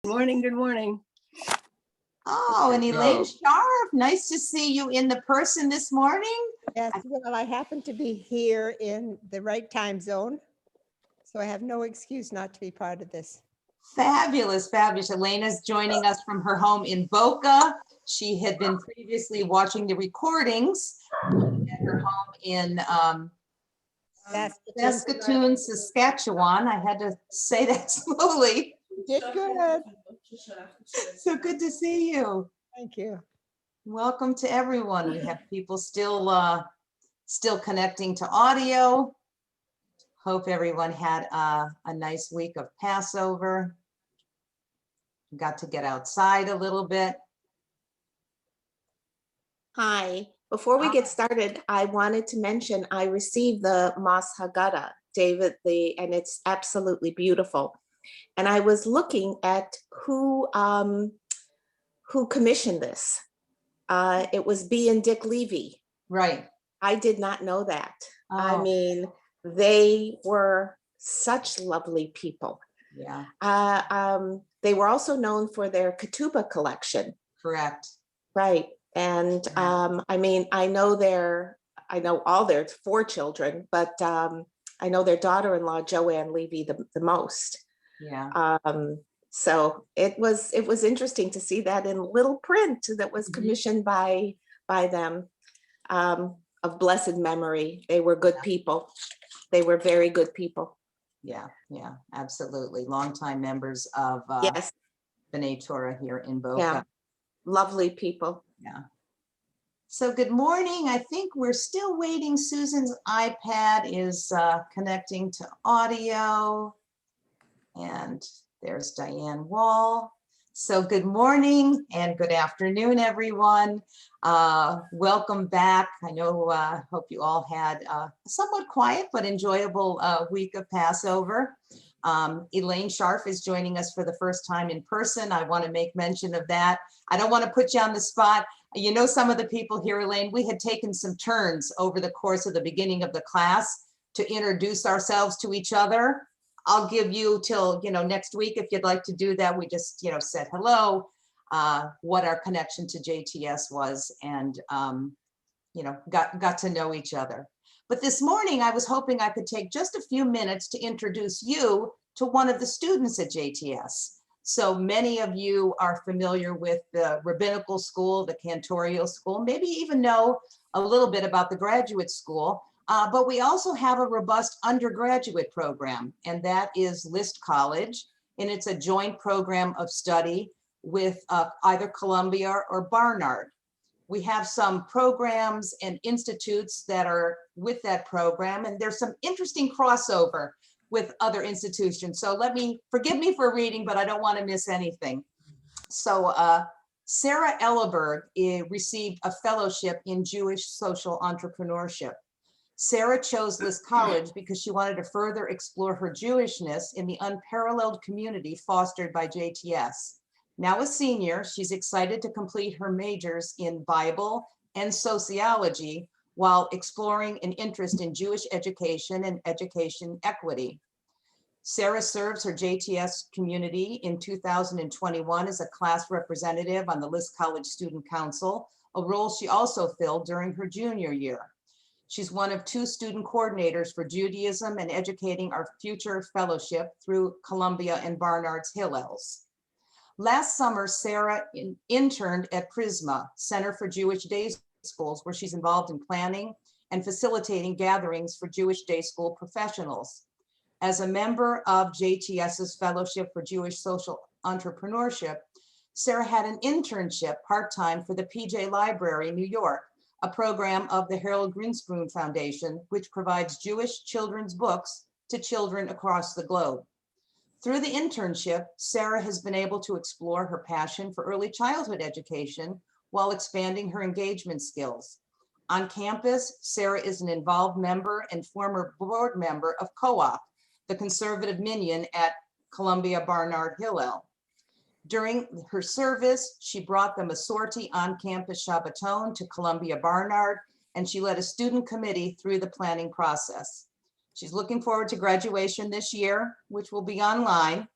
Good morning, good morning. Oh, and Elaine Sharp, nice to see you in the person this morning. Yes, well, I happen to be here in the right time zone, so I have no excuse not to be part of this. Fabulous, fabulous. Elena's joining us from her home in Boca. She had been previously watching the recordings at her home in Saskatoon, Saskatchewan. I had to say that slowly. Did good. So good to see you. Thank you. Welcome to everyone. We have people still connecting to audio. Hope everyone had a nice week of Passover. Got to get outside a little bit. Hi, before we get started, I wanted to mention I received the Mas Haggadah, David, and it's absolutely beautiful. And I was looking at who commissioned this. It was B and Dick Levy. Right. I did not know that. Oh. I mean, they were such lovely people. Yeah. They were also known for their ketubah collection. Correct. Right. And I mean, I know all their 4 children, but I know their daughter-in-law, Joanne Levy, the most. Yeah. So it was interesting to see that in little print that was commissioned by them, of blessed memory. They were good people. They were very good people. Yeah, yeah, absolutely. Longtime members of Yes. B'nai Torah here in Boca. Yeah. Lovely people. Yeah. So good morning. I think we're still waiting. Susan's iPad is connecting to audio. And there's Diane Wall. So good morning and good afternoon, everyone. Welcome back. I know, hope you all had a somewhat quiet but enjoyable week of Passover. Elaine Sharp is joining us for the first time in person. I want to make mention of that. I don't want to put you on the spot. You know, some of the people here, Elaine, we had taken some turns over the course of the beginning of the class to introduce ourselves to each other. I'll give you till, next week if you'd like to do that. We just, said hello, what our connection to JTS was, and, got to know each other. But this morning, I was hoping I could take just a few minutes to introduce you to one of the students at JTS. So many of you are familiar with the rabbinical school, the cantorial school, maybe even know a little bit about the graduate school. But we also have a robust undergraduate program, and that is List College, and it's a joint program of study with either Columbia or Barnard. We have some programs and institutes that are with that program, and there's some interesting crossover with other institutions. So forgive me for reading, but I don't want to miss anything. So Sarah Ellerberg received a fellowship in Jewish social entrepreneurship. Sarah chose List College because she wanted to further explore her Jewishness in the unparalleled community fostered by JTS. Now a senior, she's excited to complete her majors in Bible and sociology while exploring an interest in Jewish education and education equity. Sarah serves her JTS community in 2021 as a class representative on the List College Student Council, a role she also filled during her junior year. She's one of 2 student coordinators for Judaism and Educating Our Future Fellowship through Columbia and Barnard's Hillels. Last summer, Sarah interned at Prisma, Center for Jewish Day Schools, where she's involved in planning and facilitating gatherings for Jewish day school professionals. As a member of JTS's Fellowship for Jewish Social Entrepreneurship, Sarah had an internship part-time for the PJ Library, New York, a program of the Harold Grinspoon Foundation, which provides Jewish children's books to children across the globe. Through the internship, Sarah has been able to explore her passion for early childhood education while expanding her engagement skills. On campus, Sarah is an involved member and former board member of Co-op, the conservative minion at Columbia Barnard Hillel. During her service, she brought the Masorti on-campus Shabbaton to Columbia Barnard, and she led a student committee through the planning process. She's looking forward to graduation this year, which will be online.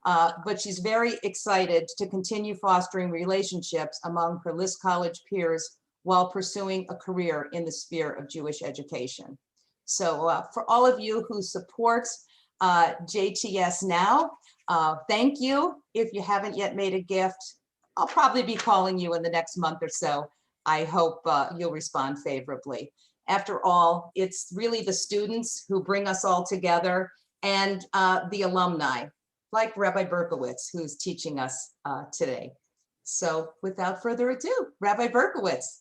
but she's very excited to continue fostering relationships among her List College peers while pursuing a career in the sphere of Jewish education. So for all of you who support JTS now, thank you. If you haven't yet made a gift, I'll probably be calling you in the next month or so. I hope you'll respond favorably. After all, it's really the students who bring us all together, and the alumni, like Rabbi Berkowitz, who's teaching us today. So without further ado, Rabbi Berkowitz.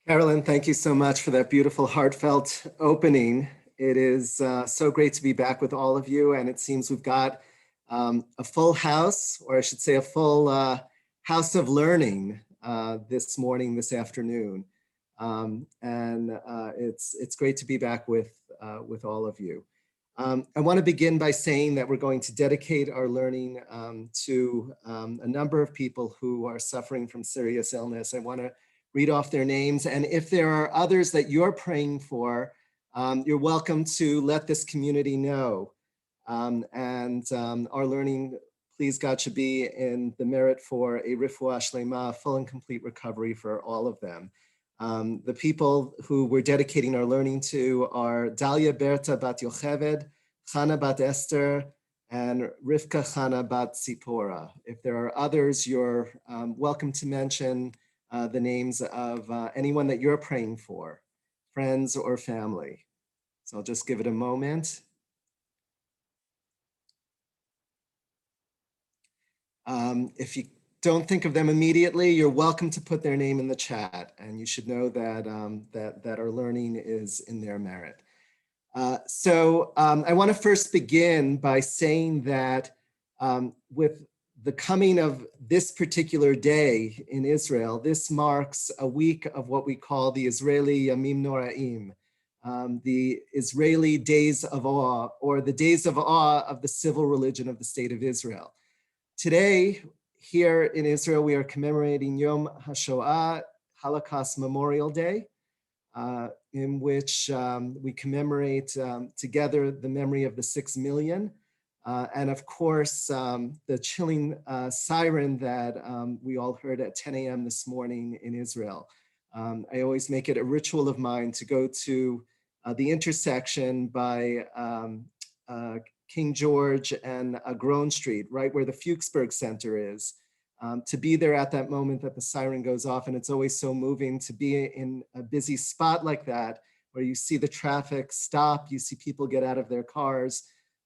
Carolyn, thank you so much for that beautiful, heartfelt opening. It is so great to be back with all of you, and it seems we've got a full house, or I should say a full house of learning this morning, this afternoon. It's great to be back with all of you. I want to begin by saying that we're going to dedicate our learning to a number of people who are suffering from serious illness. I want to read off their names, and if there are others that you're praying for, you're welcome to let this community know. Our learning, please God, should be in the merit for a refuah shlema, full and complete recovery for all of them. The people who we're dedicating our learning to are Dalia Berta bat Yocheved, Chana bat Esther, and Rivka Chana bat Zipporah. If there are others, you're welcome to mention the names of anyone that you're praying for, friends or family. So I'll just give it a moment. If you don't think of them immediately, you're welcome to put their name in the chat, and you should know that, that our learning is in their merit. I want to first begin by saying that with the coming of this particular day in Israel, this marks a week of what we call the Israeli Yamim Noraim, the Israeli Days of Awe, or the Days of Awe of the civil religion of the State of Israel. Today, here in Israel, we are commemorating Yom HaShoah, Holocaust Memorial Day, in which we commemorate together the memory of the 6 million. And of course, the chilling siren that we all heard at 10 a.m. this morning in Israel. I always make it a ritual of mine to go to the intersection by King George and Grone Street, right where the Fuchsberg Center is, to be there at that moment that the siren goes off. And it's always so moving to be in a busy spot like that, where you see the traffic stop, you see people get out of their cars,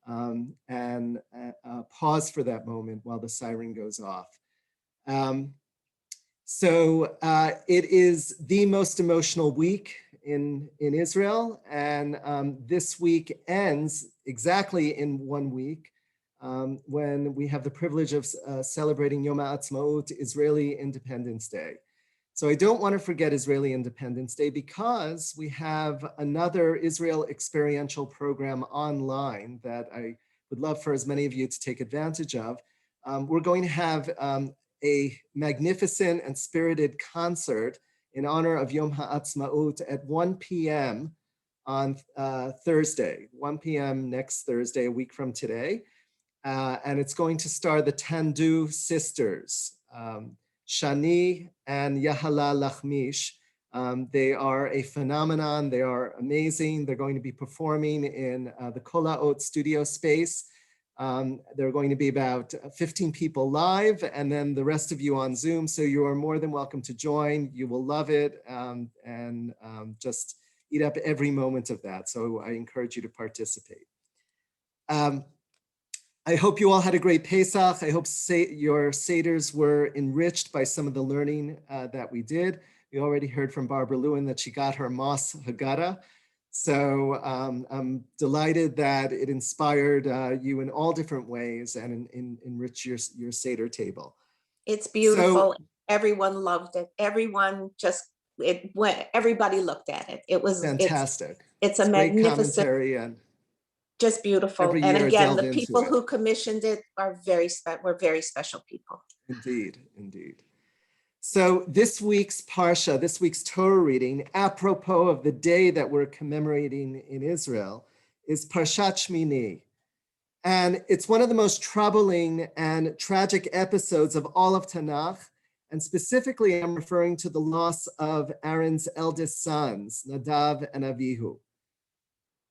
and pause for that moment while the siren goes off. It is the most emotional week in Israel, and this week ends exactly in 1 week when we have the privilege of celebrating Yom HaAtzmaut, Israeli Independence Day. So I don't want to forget Israeli Independence Day, because we have another Israel experiential program online that I would love for as many of you to take advantage of. We're going to have a magnificent and spirited concert in honor of Yom HaAtzmaut at 1 p.m. on Thursday, 1 p.m. next Thursday, a week from today. And it's going to star the Tandu sisters, Shani and Yahala Lachmish. They are a phenomenon. They are amazing. They're going to be performing in the Kol Ha'ot studio space. There are going to be about 15 people live, and then the rest of you on Zoom. So you are more than welcome to join. You will love it, and just eat up every moment of that. So I encourage you to participate. I hope you all had a great Pesach. I hope your Seders were enriched by some of the learning that we did. We already heard from Barbara Lewin that she got her Mos Haggadah. So I'm delighted that it inspired you in all different ways and enriched your Seder table. It's beautiful. So, everyone loved it. Everyone everybody looked at it. It was fantastic. It's a great magnificent, commentary, and just beautiful. every And year again, delve the into people it. who commissioned it are were very special people. Indeed, indeed. So this week's Parsha, this week's Torah reading, apropos of the day that we're commemorating in Israel, is Parashat Shemini. And it's one of the most troubling and tragic episodes of all of Tanakh. And specifically, I'm referring to the loss of Aaron's eldest sons, Nadav and Avihu.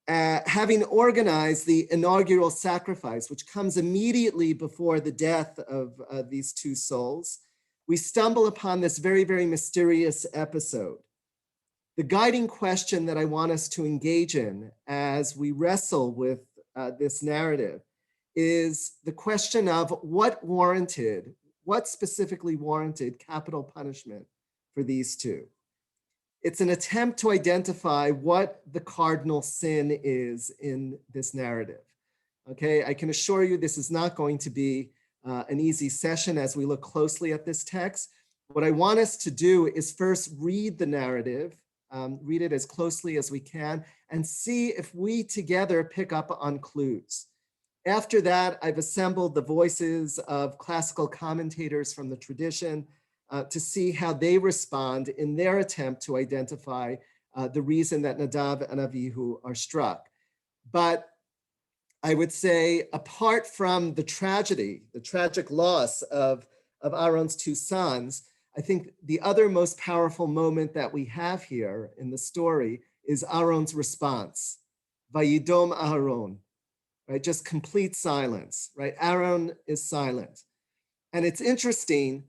Having organized the inaugural sacrifice, which comes immediately before the death of these two souls, we stumble upon this very, very mysterious episode. The guiding question that I want us to engage in as we wrestle with this narrative is the question of what specifically warranted capital punishment for these two. It's an attempt to identify what the cardinal sin is in this narrative. Okay, I can assure you this is not going to be an easy session as we look closely at this text. What I want us to do is first read the narrative, read it as closely as we can, and see if we together pick up on clues. After that, I've assembled the voices of classical commentators from the tradition to see how they respond in their attempt to identify the reason that Nadav and Avihu are struck. But I would say, apart from the tragic loss of Aaron's two sons, I think the other most powerful moment that we have here in the story is Aaron's response. Vayidom Aharon, right? Just complete silence, right? Aaron is silent. And it's interesting,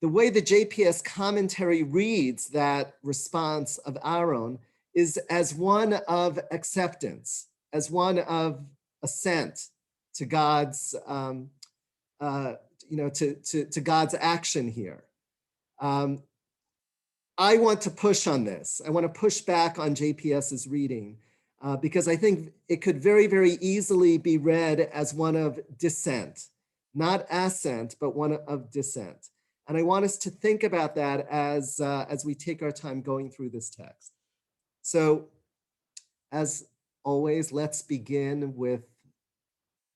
the way the JPS commentary reads that response of Aaron is as one of acceptance, as one of assent to God's, to God's action here. I want to push on this. I want to push back on JPS's reading because I think it could very, very easily be read as one of dissent, not assent, but one of dissent. And I want us to think about that as we take our time going through this text. So as always, let's begin with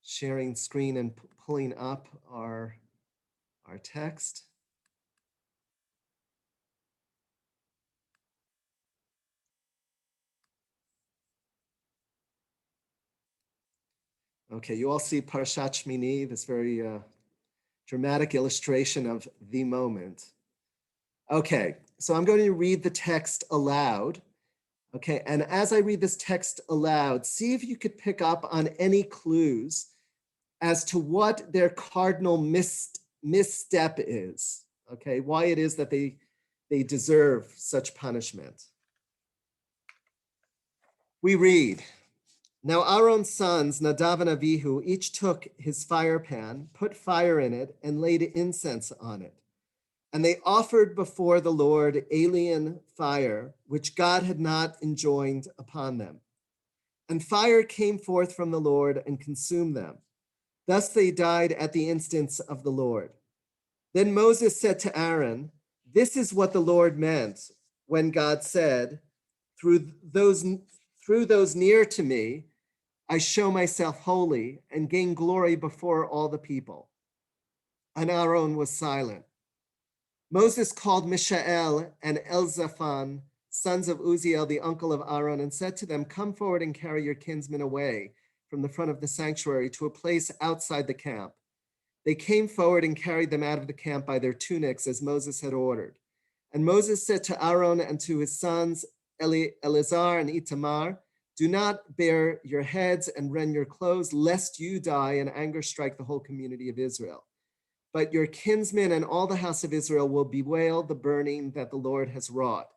sharing screen and pulling up our text. Okay, you all see Parashat Shemini, this very dramatic illustration of the moment. Okay, so I'm going to read the text aloud. Okay, and as I read this text aloud, see if you could pick up on any clues as to what their cardinal misstep is. Okay, why it is that they deserve such punishment. We read, now Aaron's sons, Nadav and Avihu, each took his fire pan, put fire in it, and laid incense on it. And they offered before the Lord alien fire, which God had not enjoined upon them. And fire came forth from the Lord and consumed them. Thus they died at the instance of the Lord. Then Moses said to Aaron, this is what the Lord meant when God said, through those near to me, I show myself holy and gain glory before all the people. And Aaron was silent. Moses called Mishael and Elzaphan, sons of Uziel, the uncle of Aaron, and said to them, come forward and carry your kinsmen away from the front of the sanctuary to a place outside the camp. They came forward and carried them out of the camp by their tunics as Moses had ordered. And Moses said to Aaron and to his sons, Eleazar and Itamar, do not bare your heads and rend your clothes, lest you die and anger strike the whole community of Israel. But your kinsmen and all the house of Israel will bewail the burning that the Lord has wrought.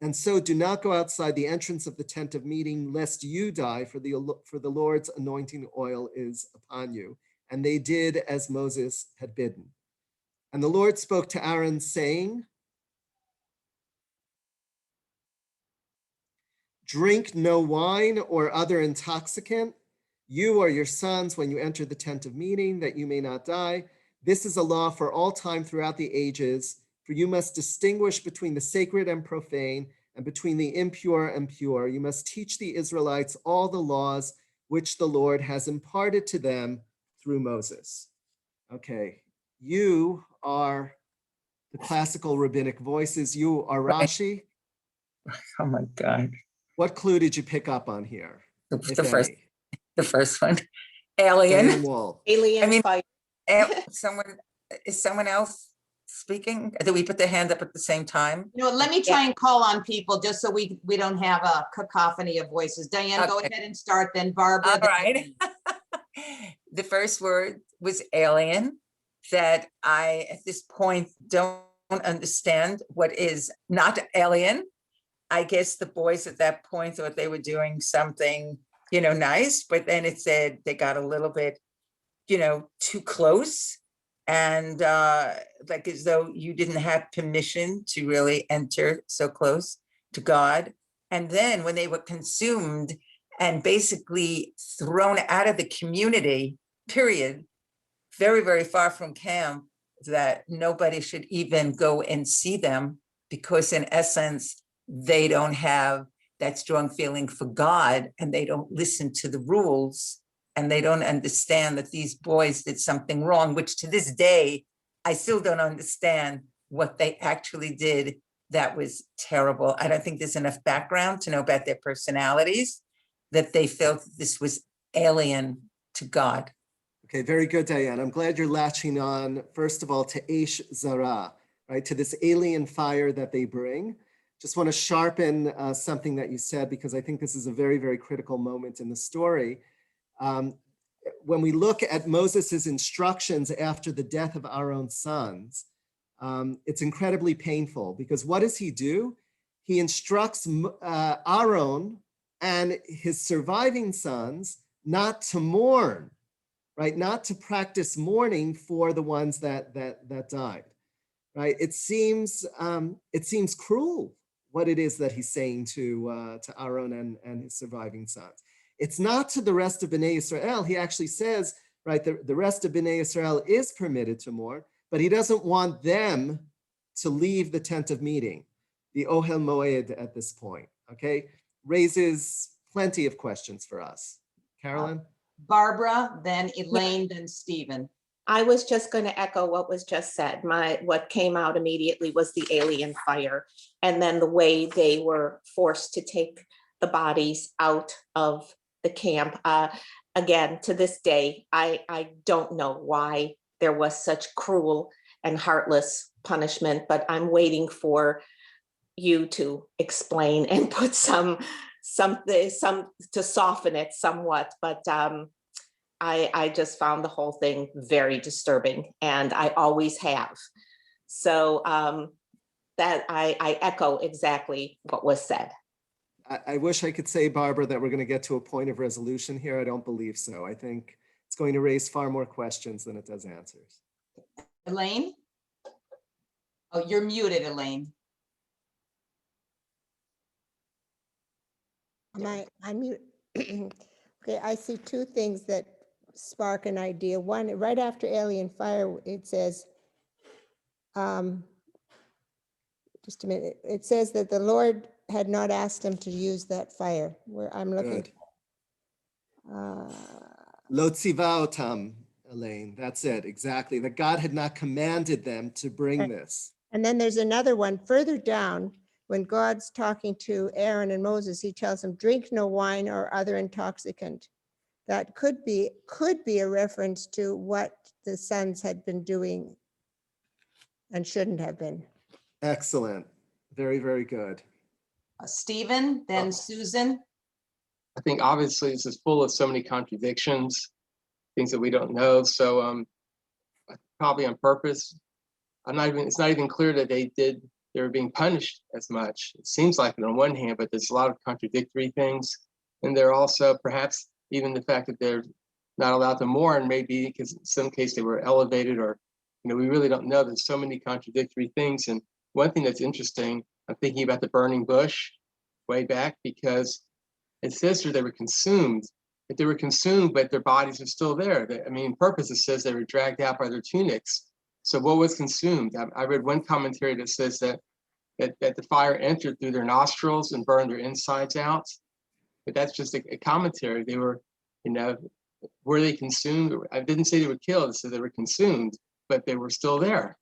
And so do not go outside the entrance of the tent of meeting, lest you die, for the Lord's anointing oil is upon you. And they did as Moses had bidden. And the Lord spoke to Aaron, saying, drink no wine or other intoxicant, you or your sons, when you enter the tent of meeting, that you may not die. This is a law for all time throughout the ages, for you must distinguish between the sacred and profane, and between the impure and pure. You must teach the Israelites all the laws which the Lord has imparted to them through Moses. Okay, you are the classical rabbinic voices. You are Rashi. Oh my God. What clue did you pick up on here? The first one. Alien. Diane Wall. Alien mean- fire. Is someone else speaking? Did we put their hand up at the same time? You know, let me try and call on people just so we don't have a cacophony of voices. Diane, go Okay. ahead and start, then Barbara. All then right. Elaine. The first word was alien, that I, at this point, don't understand what is not alien. I guess the boys at that point thought they were doing something, nice, but then it said they got a little bit, too close. And like as though you didn't have permission to really enter so close to God. And then when they were consumed and basically thrown out of the community, period, very, very far from camp, that nobody should even go and see them because in essence, they don't have that strong feeling for God and they don't listen to the rules and they don't understand that these boys did something wrong, which to this day, I still don't understand what they actually did. That was terrible. I don't think there's enough background to know about their personalities, that they felt this was alien to God. Okay, very good, Diane. I'm glad you're latching on, first of all, to Eish Zara, right, to this alien fire that they bring. Just want to sharpen something that you said, because I think this is a very, very critical moment in the story. When we look at Moses's instructions after the death of our own sons, it's incredibly painful, because what does he do? He instructs Aaron and his surviving sons not to mourn, right? Not to practice mourning for the ones that died, right? It seems cruel what it is that he's saying to Aaron and his surviving sons. It's not to the rest of Bnei Israel. He actually says, right, the rest of Bnei Israel is permitted to mourn, but he doesn't want them to leave the tent of meeting, the Ohel Moed at this point, okay? Raises plenty of questions for us. Carolyn? Barbara, then Elaine, then Stephen. I was just going to echo what was just said. What came out immediately was the alien fire, and then the way they were forced to take the bodies out of the camp. Again, to this day, I don't know why there was such cruel and heartless punishment, but I'm waiting for you to explain and put some to soften it somewhat. But I just found the whole thing very disturbing, and I always have. So that I echo exactly what was said. I wish I could say, Barbara, that we're going to get to a point of resolution here. I don't believe so. I think it's going to raise far more questions than it does answers. Elaine? Oh, you're muted, Elaine. I'm mute. Okay, I see two things that spark an idea. One, right after alien fire, it says, just a minute, it says that the Lord had not asked him to use that fire, where I'm looking. Good. Lo tziva otam, Elaine, that's it, exactly. That God had not commanded them to bring this. And then there's another one further down, when God's talking to Aaron and Moses, he tells them, drink no wine or other intoxicant. That could be a reference to what the sons had been doing and shouldn't have been. Excellent. Very, very good. Stephen, then Susan. I think obviously this is full of so many contradictions, things that we don't know. So probably on purpose. It's not even clear that they were being punished as much. It seems like it on one hand, but there's a lot of contradictory things. And there also perhaps even the fact that they're not allowed to mourn, maybe because in some case they were elevated, or we really don't know. There's so many contradictory things. And one thing that's interesting, I'm thinking about the burning bush way back, because it says here they were consumed. If they were consumed, but their bodies are still there. Purpose, it says they were dragged out by their tunics. So what was consumed? I read one commentary that says that the fire entered through their nostrils and burned their insides out. But that's just a commentary. They were, were they consumed? I didn't say they were killed. I said they were consumed, but they were still there.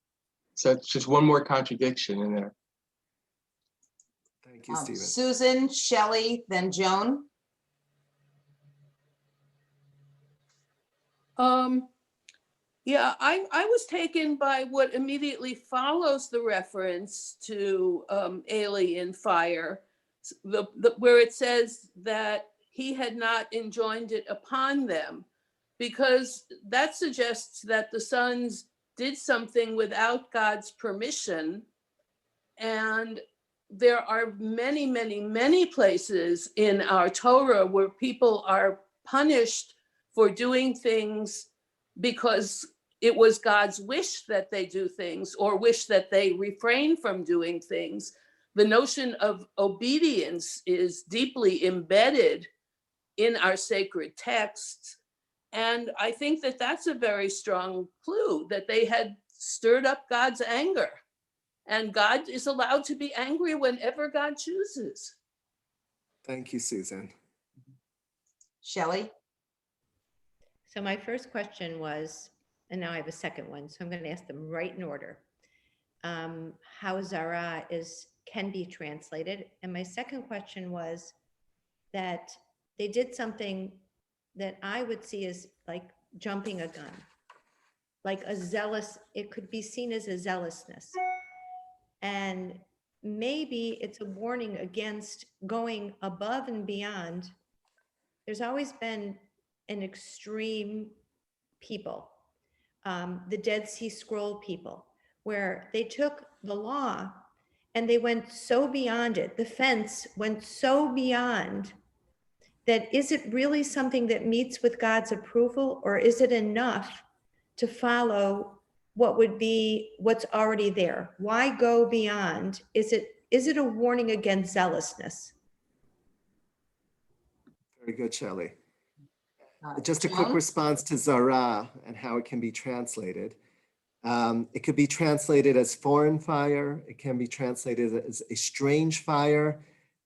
So it's just one more contradiction in there. Thank you, Stephen. Susan, Shelley, then Joan. Yeah, I was taken by what immediately follows the reference to alien fire, where it says that he had not enjoined it upon them, because that suggests that the sons did something without God's permission. And there are many, many, many places in our Torah where people are punished for doing things because it was God's wish that they do things or wish that they refrain from doing things. The notion of obedience is deeply embedded in our sacred texts. And I think that that's a very strong clue that they had stirred up God's anger. And God is allowed to be angry whenever God chooses. Thank you, Susan. Shelley? So my first question was, and now I have a second one, so I'm going to ask them right in order. How Zara can be translated. And my second question was that they did something that I would see as like jumping a gun, like it could be seen as a zealousness. And maybe it's a warning against going above and beyond. There's always been an extreme people, the Dead Sea Scroll people, where they took the law and they went so beyond it. The fence went so beyond that. Is it really something that meets with God's approval, or is it enough to follow what's already there? Why go beyond? Is it a warning against zealousness? Very good, Shelley. Just a Joan? quick response to Zara and how it can be translated. It could be translated as foreign fire. It can be translated as a strange fire.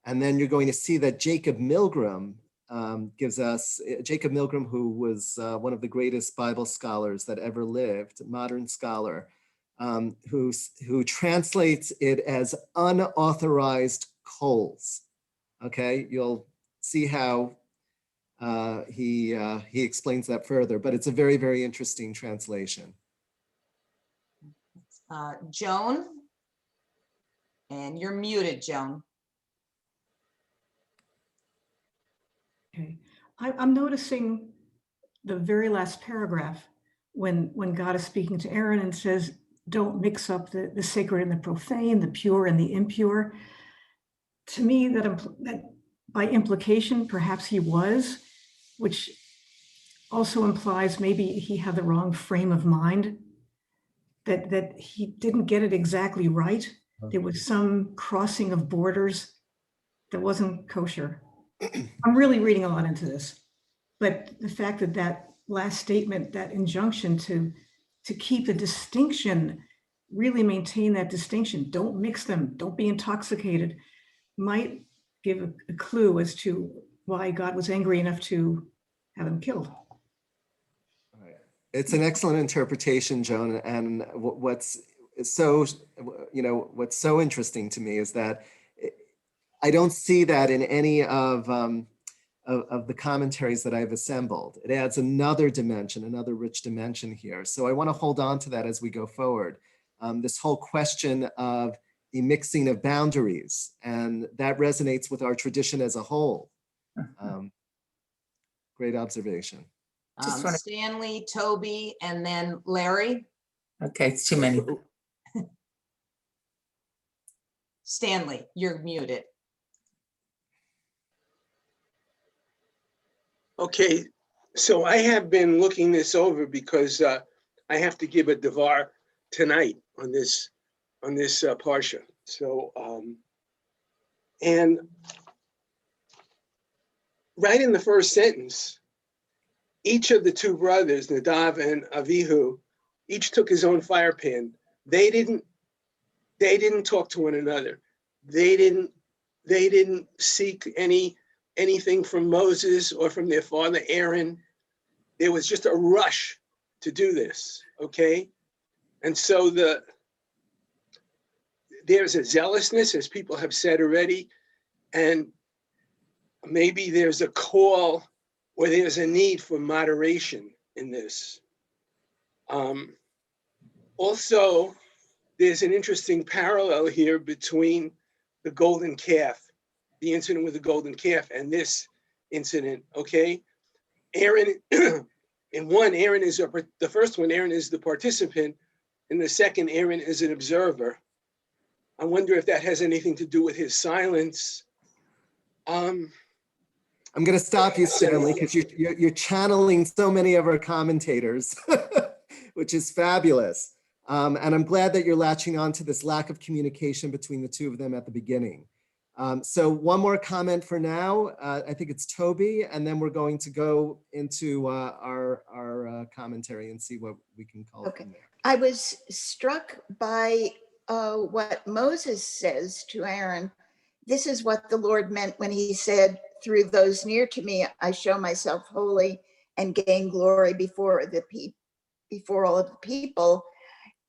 And then you're going to see that Jacob Milgram gives us, Jacob Milgram, who was one of the greatest Bible scholars that ever lived, modern scholar, who translates it as unauthorized coals. Okay, you'll see how he explains that further, but it's a very, very interesting translation. Joan? And you're muted, Joan. Okay, I'm noticing the very last paragraph when God is speaking to Aaron and says, don't mix up the sacred and the profane, the pure and the impure. To me, that by implication, perhaps he was, which also implies maybe he had the wrong frame of mind, that he didn't get it exactly right. There was some crossing of borders that wasn't kosher. I'm really reading a lot into this, but the fact that last statement, that injunction to keep the distinction, really maintain that distinction, don't mix them, don't be intoxicated, might give a clue as to why God was angry enough to have him killed. It's an excellent interpretation, Joan. And what's so interesting to me is that I don't see that in any of the commentaries that I've assembled. It adds another dimension, another rich dimension here. So I want to hold on to that as we go forward. This whole question of the mixing of boundaries, and that resonates with our tradition as a whole. Great observation. Stanley, Toby, and then Larry. Okay, it's too many. Stanley, you're muted. Okay, so I have been looking this over because I have to give a devar tonight on this parsha. So, and right in the first sentence, each of the two brothers, Nadav and Avihu, each took his own fire pan. They didn't talk to one another. They didn't seek anything from Moses or from their father Aaron. There was just a rush to do this, okay? And so there's a zealousness, as people have said already, and maybe there's a call or there's a need for moderation in this. Also, there's an interesting parallel here between the golden calf, the incident with the golden calf, and this incident, okay? Aaron, in one, Aaron is the first one, Aaron is the participant. In the second, Aaron is an observer. I wonder if that has anything to do with his silence. I'm going to stop you, Stanley, because you're channeling so many of our commentators, which is fabulous. And I'm glad that you're latching on to this lack of communication between the two of them at the beginning. So one more comment for now. I think it's Toby, and then we're going to go into our commentary and see what we can call it from there. I was struck by what Moses says to Aaron. This is what the Lord meant when he said, through those near to me, I show myself holy and gain glory before all of the people,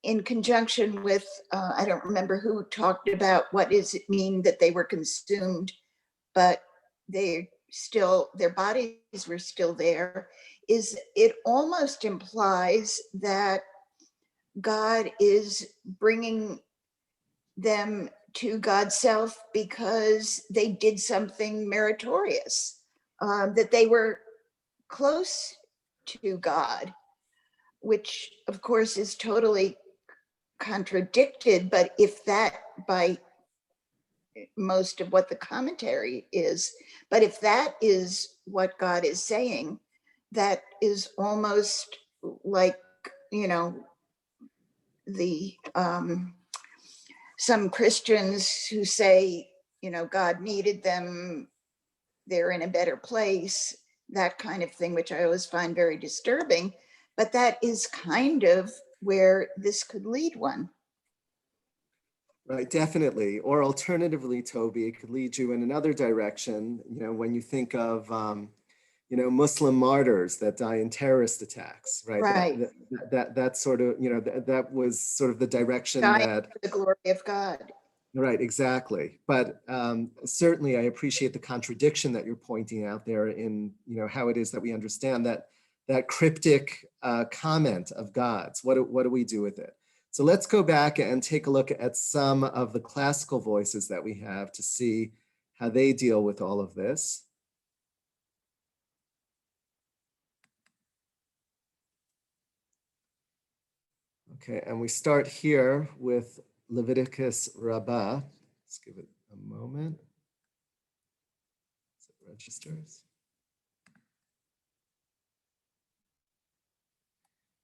in conjunction with, I don't remember who talked about what does it mean that they were consumed, but their bodies were still there. It almost implies that God is bringing them to God's self because they did something meritorious, that they were close to God, which of course is totally contradicted. But if that, by most of what the commentary is, but if that is what God is saying, that is almost like, the some Christians who say, God needed them, they're in a better place, that kind of thing, which I always find very disturbing. But that is kind of where this could lead one. Right, definitely. Or alternatively, Toby, it could lead you in another direction. When you think of, Muslim martyrs that die in terrorist attacks, right? Right. That sort of, that was sort of the direction Dying that. for the glory of God. Right, exactly. But certainly I appreciate the contradiction that you're pointing out there in, how it is that we understand that cryptic comment of God's. What do we do with it? So let's go back and take a look at some of the classical voices that we have to see how they deal with all of this. Okay, and we start here with Leviticus Rabbah. Let's give it a moment. So it registers.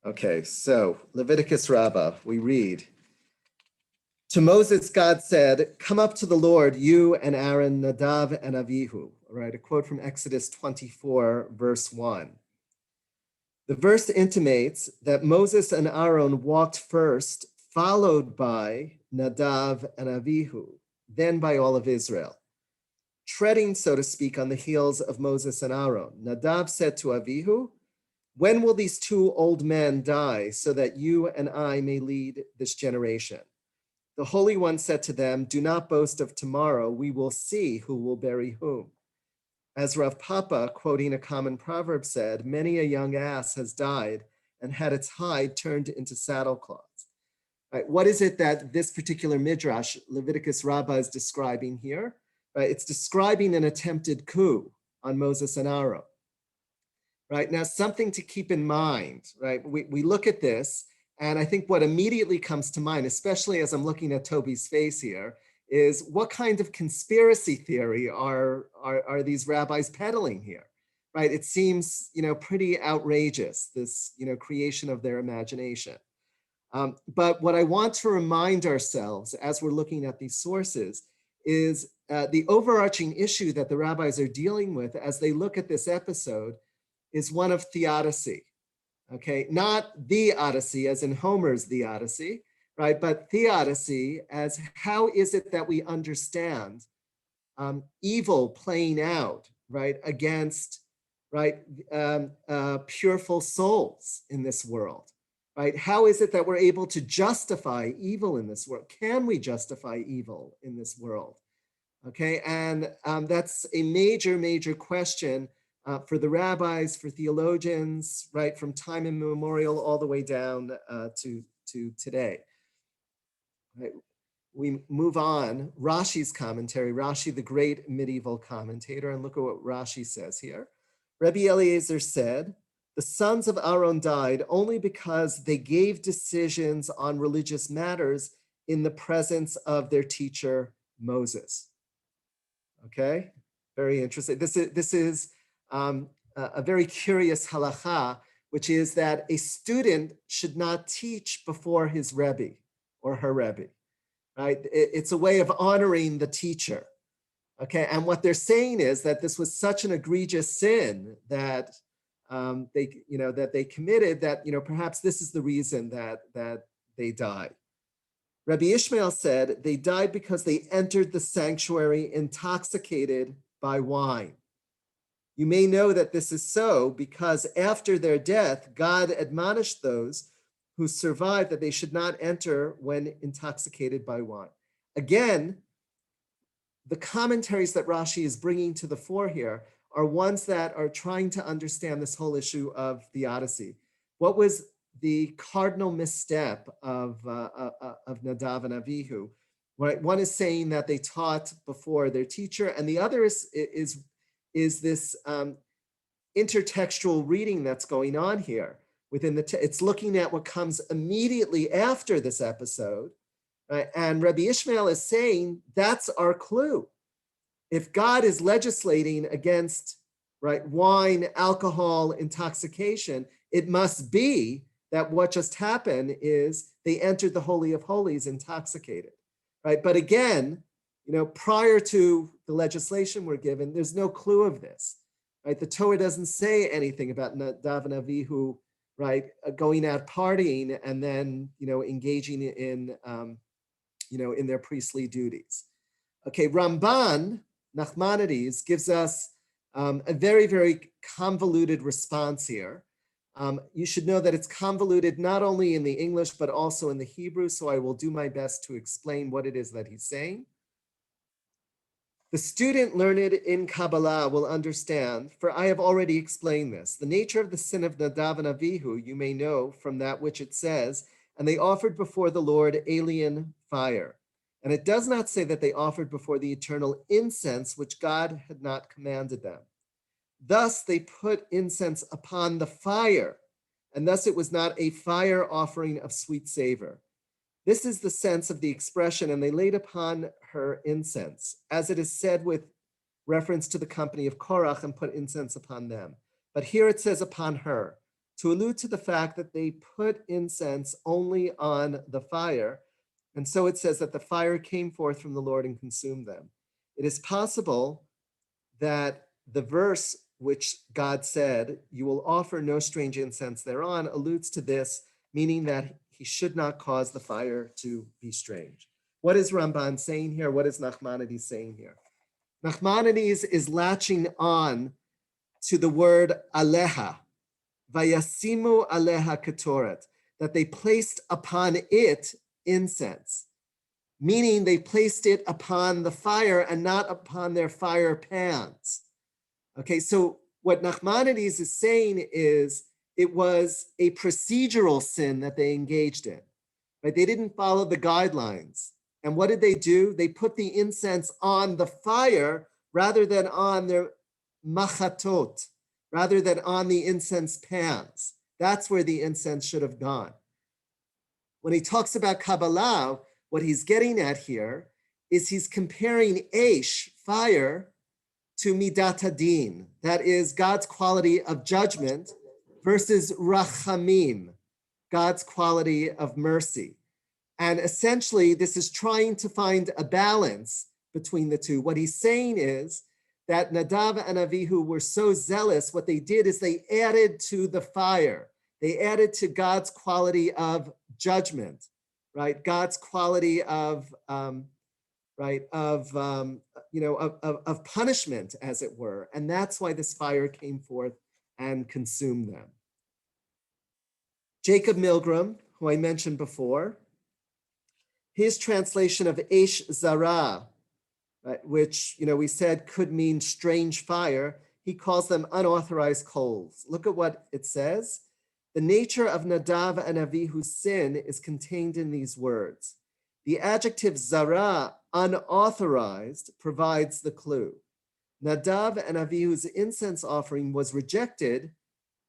Okay, so Leviticus Rabbah, we read, to Moses, God said, come up to the Lord, you and Aaron, Nadav and Avihu. All right, a quote from Exodus 24, verse 1. The verse intimates that Moses and Aaron walked first, followed by Nadav and Avihu, then by all of Israel, treading, so to speak, on the heels of Moses and Aaron. Nadav said to Avihu, when will these two old men die so that you and I may lead this generation? The Holy One said to them, do not boast of tomorrow. We will see who will bury whom. As Rav Papa, quoting a common proverb, said, many a young ass has died and had its hide turned into saddlecloths. Right, what is it that this particular midrash, Leviticus Rabbah, is describing here? Right, it's describing an attempted coup on Moses and Aaron. Right, now something to keep in mind, right? We look at this, and I think what immediately comes to mind, especially as I'm looking at Toby's face here, is what kind of conspiracy theory are these rabbis peddling here, right? It seems, pretty outrageous, this, creation of their imagination. But what I want to remind ourselves as we're looking at these sources is the overarching issue that the rabbis are dealing with as they look at this episode is one of theodicy, okay? Not the Odyssey as in Homer's The Odyssey, right? But theodicy as how is it that we understand evil playing out, right? Against, right? Pureful souls in this world, right? How is it that we're able to justify evil in this world? Can we justify evil in this world? Okay, and that's a major, major question for the rabbis, for theologians, right, from time immemorial all the way down to today. Right. We move on. Rashi's commentary, Rashi, the great medieval commentator, and look at what Rashi says here. Rabbi Eliezer said, the sons of Aaron died only because they gave decisions on religious matters in the presence of their teacher, Moses. Okay, very interesting. This is a very curious halacha, which is that a student should not teach before his Rebbe or her Rebbe. Right? It's a way of honoring the teacher. Okay, and what they're saying is that this was such an egregious sin that they committed that perhaps this is the reason that they died. Rabbi Ishmael said they died because they entered the sanctuary intoxicated by wine. You may know that this is so because after their death, God admonished those who survived that they should not enter when intoxicated by wine. Again, the commentaries that Rashi is bringing to the fore here are ones that are trying to understand this whole issue of theodicy. What was the cardinal misstep of Nadav and Avihu? Right? One is saying that they taught before their teacher, and the other is this intertextual reading that's going on here. Within it's looking at what comes immediately after this episode, right? And Rabbi Ishmael is saying that's our clue. If God is legislating against wine, alcohol, intoxication, it must be that what just happened is they entered the Holy of Holies intoxicated, right? But again, prior to the legislation we're given, there's no clue of this, right? The Torah doesn't say anything about Nadav and Avihu, right, going out partying and then, engaging in, in their priestly duties. Okay, Ramban, Nachmanides, gives us a very, very convoluted response here. You should know that it's convoluted not only in the English, but also in the Hebrew, so I will do my best to explain what it is that he's saying. The student learned in Kabbalah will understand, for I have already explained this. The nature of the sin of Nadav and Avihu you may know from that which it says, and they offered before the Lord alien fire. And it does not say that they offered before the eternal incense, which God had not commanded them. Thus they put incense upon the fire, and thus it was not a fire offering of sweet savor. This is the sense of the expression, and they laid upon her incense, as it is said with reference to the company of Korach, and put incense upon them. But here it says upon her, to allude to the fact that they put incense only on the fire, and so it says that the fire came forth from the Lord and consumed them. It is possible that the verse which God said, you will offer no strange incense thereon, alludes to this, meaning that he should not cause the fire to be strange. What is Ramban saying here? What is Nachmanides saying here? Nachmanides is latching on to the word aleha, vayasimu aleha ketoret, that they placed upon it incense, meaning they placed it upon the fire and not upon their fire pans. Okay, so what Nachmanides is saying is it was a procedural sin that they engaged in, right? They didn't follow the guidelines. And what did they do? They put the incense on the fire rather than on their machatot, rather than on the incense pans. That's where the incense should have gone. When he talks about Kabbalah, what he's getting at here is he's comparing Eish, fire, to Midat Hadin, that is God's quality of judgment, versus Rachamim, God's quality of mercy. And essentially, this is trying to find a balance between the two. What he's saying is that Nadav and Avihu were so zealous, what they did is they added to the fire. They added to God's quality of judgment, right? God's quality of punishment, as it were. And that's why this fire came forth and consumed them. Jacob Milgram, who I mentioned before, his translation of Eish Zara, right, which we said could mean strange fire, he calls them unauthorized coals. Look at what it says. The nature of Nadav and Avihu's sin is contained in these words. The adjective zara, unauthorized, provides the clue. Nadav and Avihu's incense offering was rejected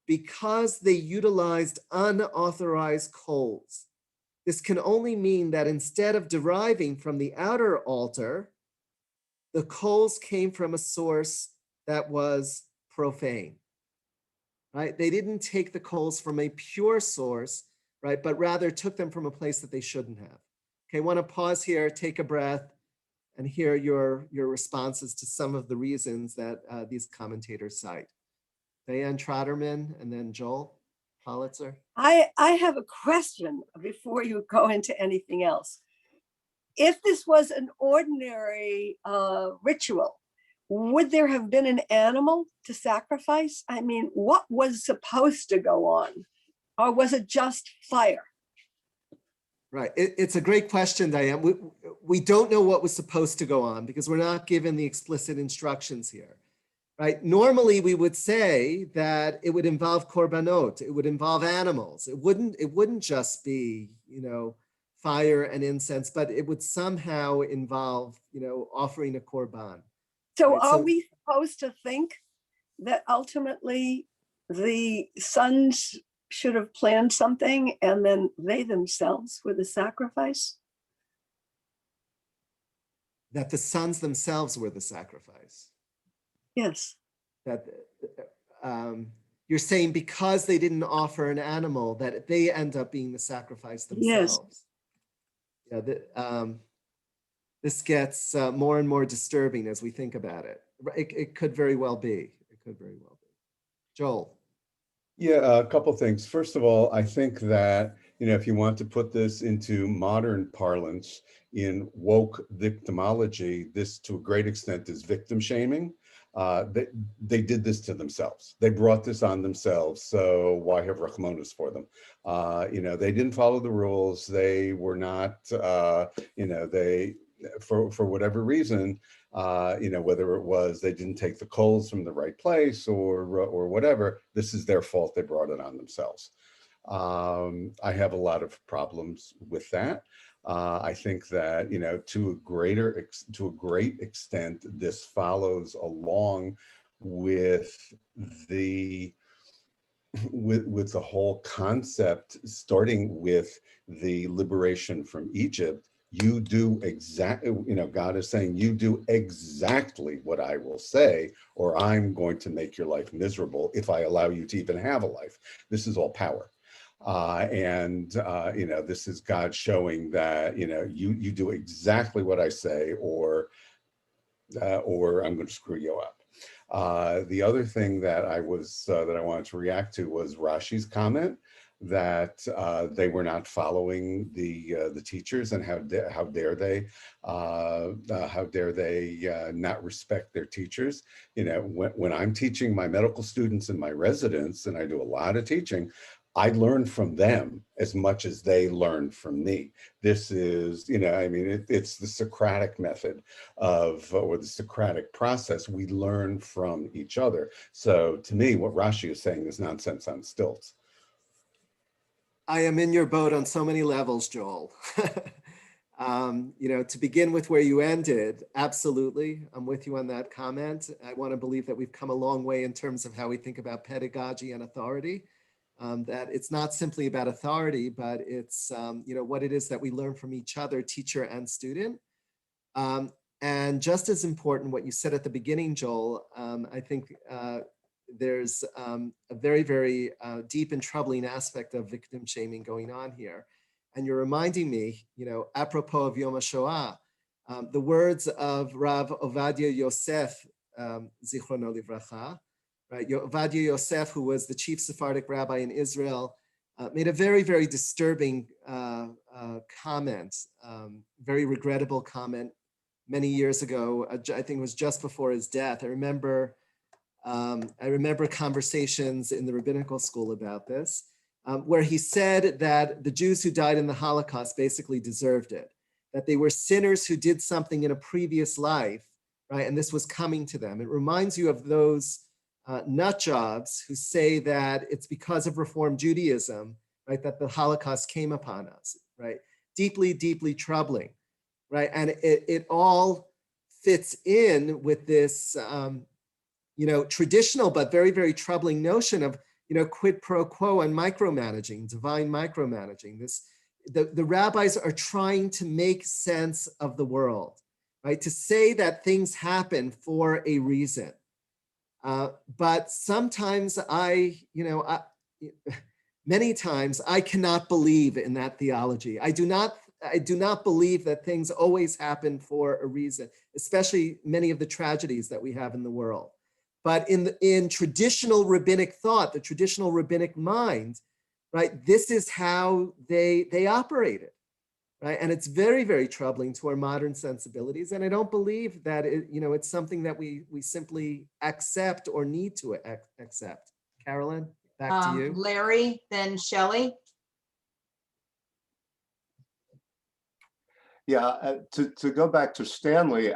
because they utilized unauthorized coals. This can only mean that instead of deriving from the outer altar, the coals came from a source that was profane, right? They didn't take the coals from a pure source, right? But rather took them from a place that they shouldn't have. Okay, I want to pause here, take a breath, and hear your responses to some of the reasons that these commentators cite. Diane Trotterman and then Joel Politzer. I have a question before you go into anything else. If this was an ordinary ritual, would there have been an animal to sacrifice? I mean, what was supposed to go on? Or was it just fire? Right. It's a great question, Diane. We don't know what was supposed to go on because we're not given the explicit instructions here. Right. Normally, we would say that it would involve korbanot. It would involve animals. It wouldn't just be, fire and incense, but it would somehow involve, offering a korban. So right? are we supposed to think that ultimately the sons should have planned something and then they themselves were the sacrifice? That the sons themselves were the sacrifice. Yes. That you're saying because they didn't offer an animal, that they end up being the sacrifice themselves. Yes. Yeah. This gets more and more disturbing as we think about it. It could very well be. It could very well be. Joel. Yeah, a couple things. First of all, I think that, if you want to put this into modern parlance, in woke victimology, this to a great extent is victim shaming. They did this to themselves. They brought this on themselves. So why have rachmanos for them? They didn't follow the rules. They were not, they, for whatever reason, whether it was they didn't take the coals from the right place or whatever, this is their fault. They brought it on themselves. I have a lot of problems with that. I think that, to a great extent, this follows along with the whole concept, starting with the liberation from Egypt. You do exactly, God is saying, you do exactly what I will say, or I'm going to make your life miserable if I allow you to even have a life. This is all power. This is God showing that, you do exactly what I say, or I'm going to screw you up. The other thing that I wanted to react to was Rashi's comment that they were not following the teachers, and how dare they not respect their teachers. When I'm teaching my medical students and my residents, and I do a lot of teaching, I learn from them as much as they learn from me. This is, it's the Socratic method or the Socratic process. We learn from each other. So to me, what Rashi is saying is nonsense on stilts. I am in your boat on so many levels, Joel. To begin with where you ended, absolutely, I'm with you on that comment. I want to believe that we've come a long way in terms of how we think about pedagogy and authority. That it's not simply about authority, but it's what it is that we learn from each other, teacher and student. And just as important, what you said at the beginning, Joel, I think there's a very, very deep and troubling aspect of victim shaming going on here. And you're reminding me, apropos of Yom HaShoah, the words of Rav Ovadia Yosef, Zichrono Livracha, right? Ovadia Yosef, who was the chief Sephardic rabbi in Israel, made a very, very disturbing comment, very regrettable comment many years ago. I think it was just before his death. I remember conversations in the rabbinical school about this, where he said that the Jews who died in the Holocaust basically deserved it, that they were sinners who did something in a previous life, right? And this was coming to them. It reminds you of those nut jobs who say that it's because of Reform Judaism, right, that the Holocaust came upon us, right? Deeply, deeply troubling, right? And it all fits in with this, traditional but very, very troubling notion of, quid pro quo and micromanaging, divine micromanaging. The rabbis are trying to make sense of the world, right? To say that things happen for a reason. But sometimes many times I cannot believe in that theology. I do not believe that things always happen for a reason, especially many of the tragedies that we have in the world. But in traditional rabbinic thought, the traditional rabbinic mind, right, this is how they operated, right? And it's very, very troubling to our modern sensibilities. And I don't believe that it's something that we simply accept or need to accept. Carolyn, back to you. Larry, then Shelley. Yeah, to go back to Stanley,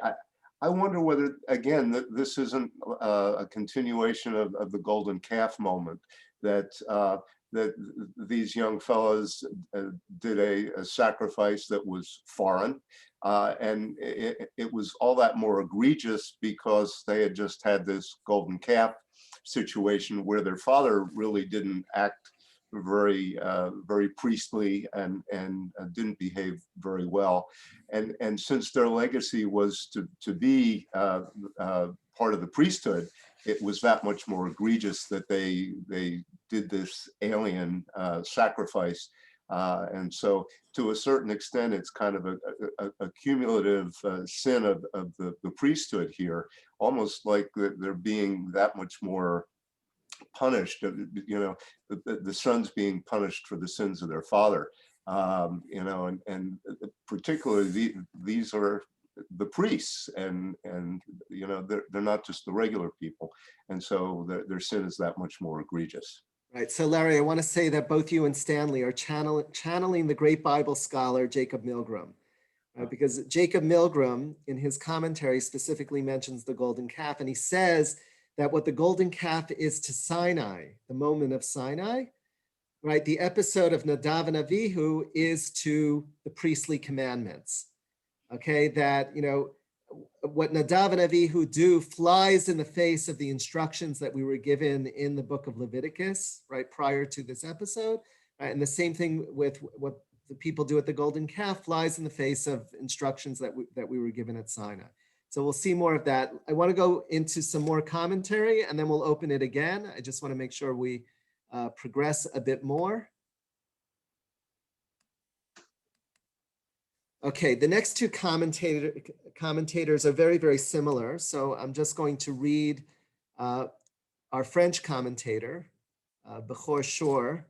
I wonder whether, again, that this isn't a continuation of the golden calf moment, that these young fellows did a sacrifice that was foreign, and it was all that more egregious because they had just had this golden calf situation where their father really didn't act very priestly and didn't behave very well, and since their legacy was to be part of the priesthood, it was that much more egregious that they did this alien sacrifice, and so to a certain extent it's kind of a cumulative sin of the priesthood here, almost like they're being that much more punished, the sons being punished for the sins of their father, and particularly these are the priests, and they're not just the regular people, and so their sin is that much more egregious. Right. So Larry, I want to say that both you and Stanley are channeling the great Bible scholar Jacob Milgram, right? Because Jacob Milgram in his commentary specifically mentions the golden calf, and he says that what the golden calf is to Sinai, the moment of Sinai, right? The episode of Nadav and Avihu is to the priestly commandments, okay? That, what Nadav and Avihu do flies in the face of the instructions that we were given in the book of Leviticus, right, prior to this episode. Right? And the same thing with what the people do at the golden calf flies in the face of instructions that we were given at Sinai. So we'll see more of that. I want to go into some more commentary and then we'll open it again. I just want to make sure we progress a bit more. Okay, the next two commentators are very, very similar. So I'm just going to read our French commentator, Bechor Shor.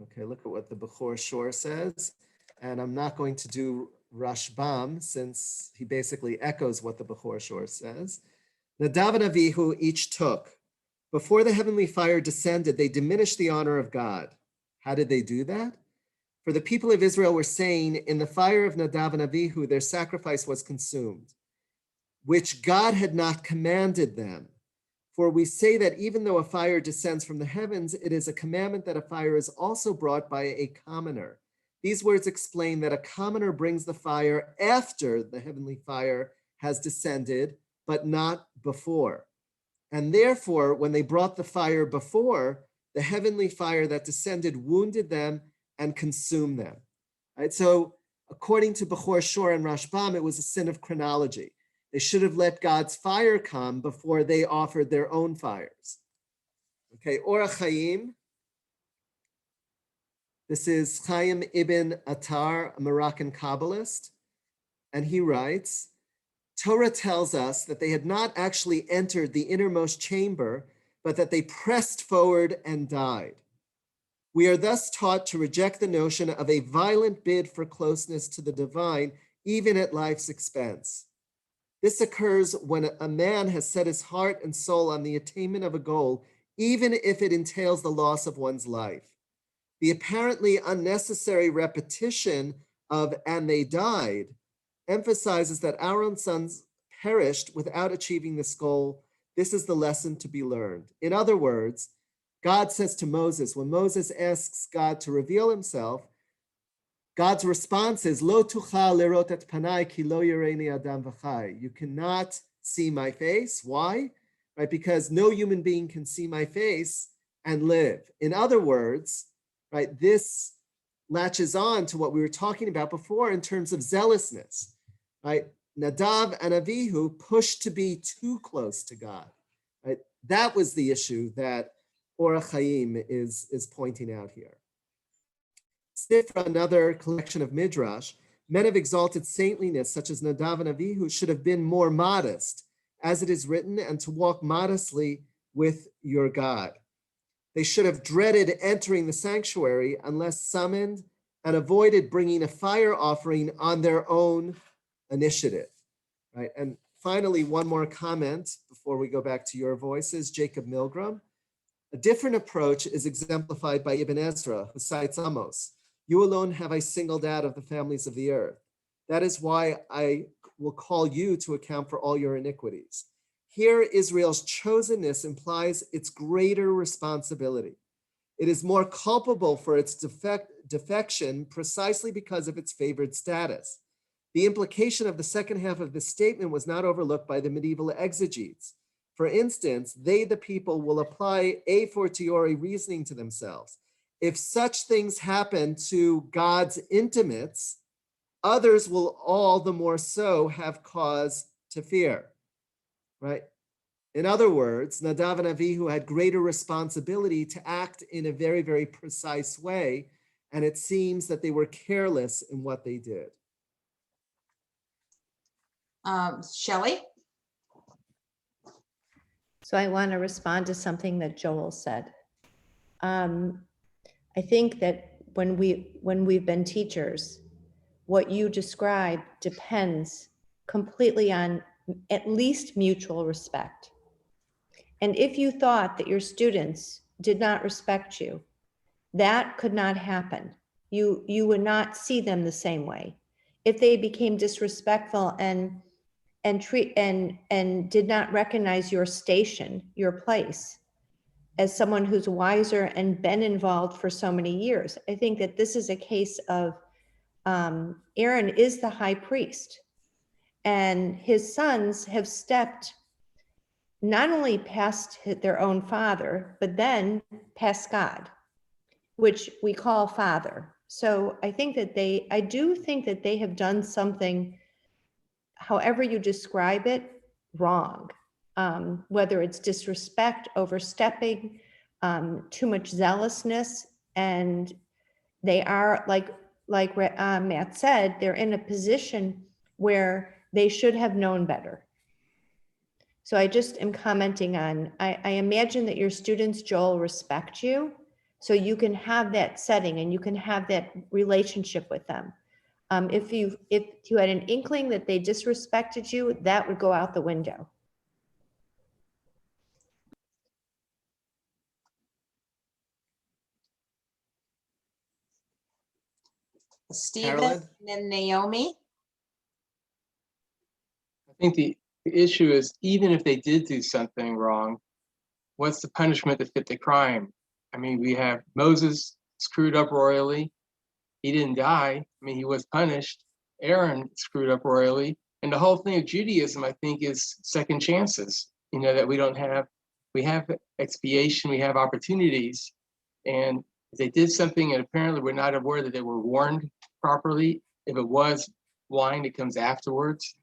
Okay, look at what the Bechor Shor says. And I'm not going to do Rashbam since he basically echoes what the Bechor Shor says. Nadav and Avihu each took. Before the heavenly fire descended, they diminished the honor of God. How did they do that? For the people of Israel were saying, in the fire of Nadav and Avihu, their sacrifice was consumed, which God had not commanded them. For we say that even though a fire descends from the heavens, it is a commandment that a fire is also brought by a commoner. These words explain that a commoner brings the fire after the heavenly fire has descended, but not before. And therefore, when they brought the fire before, the heavenly fire that descended wounded them and consumed them. Right? So according to Bechor Shor and Rashbam, it was a sin of chronology. They should have let God's fire come before they offered their own fires. Okay, Orach Chaim. This is Chaim ibn Attar, a Moroccan Kabbalist. And he writes, Torah tells us that they had not actually entered the innermost chamber, but that they pressed forward and died. We are thus taught to reject the notion of a violent bid for closeness to the divine, even at life's expense. This occurs when a man has set his heart and soul on the attainment of a goal, even if it entails the loss of one's life. The apparently unnecessary repetition of "and they died" emphasizes that Aaron's sons perished without achieving this goal. This is the lesson to be learned. In other words, God says to Moses, when Moses asks God to reveal himself, God's response is, Lo tuchal lerot et panai ki lo yireini adam v'chai. You cannot see my face. Why? Right? Because no human being can see my face and live. In other words, right, this latches on to what we were talking about before in terms of zealousness, right? Nadav and Avihu pushed to be too close to God, right? That was the issue that Orach Chaim is pointing out here. Sifra, another collection of Midrash, men of exalted saintliness such as Nadav and Avihu should have been more modest, as it is written, and to walk modestly with your God. They should have dreaded entering the sanctuary unless summoned and avoided bringing a fire offering on their own initiative, right? And finally, one more comment before we go back to your voices, Jacob Milgram. A different approach is exemplified by Ibn Ezra, who cites Amos. You alone have I singled out of the families of the earth. That is why I will call you to account for all your iniquities. Here, Israel's chosenness implies its greater responsibility. It is more culpable for its defection precisely because of its favored status. The implication of the second half of this statement was not overlooked by the medieval exegetes. For instance, they, the people, will apply a fortiori reasoning to themselves. If such things happen to God's intimates, others will all the more so have cause to fear, right? In other words, Nadav and Avihu had greater responsibility to act in a very, very precise way, and it seems that they were careless in what they did. Shelley? So I want to respond to something that Joel said. I think that when we've been teachers, what you describe depends completely on at least mutual respect. And if you thought that your students did not respect you, that could not happen. You would not see them the same way. If they became disrespectful and did not recognize your station, your place, as someone who's wiser and been involved for so many years. I think that this is a case of Aaron is the high priest, and his sons have stepped not only past their own father, but then past God, which we call Father. So I think that I do think that they have done something, however you describe it, wrong. Whether it's disrespect, overstepping, too much zealousness, and they are, like Matt said, they're in a position where they should have known better. So I just am commenting on, I imagine that your students, Joel, respect you, so you can have that setting and you can have that relationship with them. If you had an inkling that they disrespected you, that would go out the window. Stephen Carolyn? and then Naomi? I think the issue is, even if they did do something wrong, what's the punishment that fit the crime? I mean, we have Moses screwed up royally. He didn't die. I mean, he was punished. Aaron screwed up royally. And the whole thing of Judaism, I think, is second chances, that we don't have. We have expiation, we have opportunities. And if they did something and apparently we're not aware that they were warned properly, if it was wine that comes afterwards,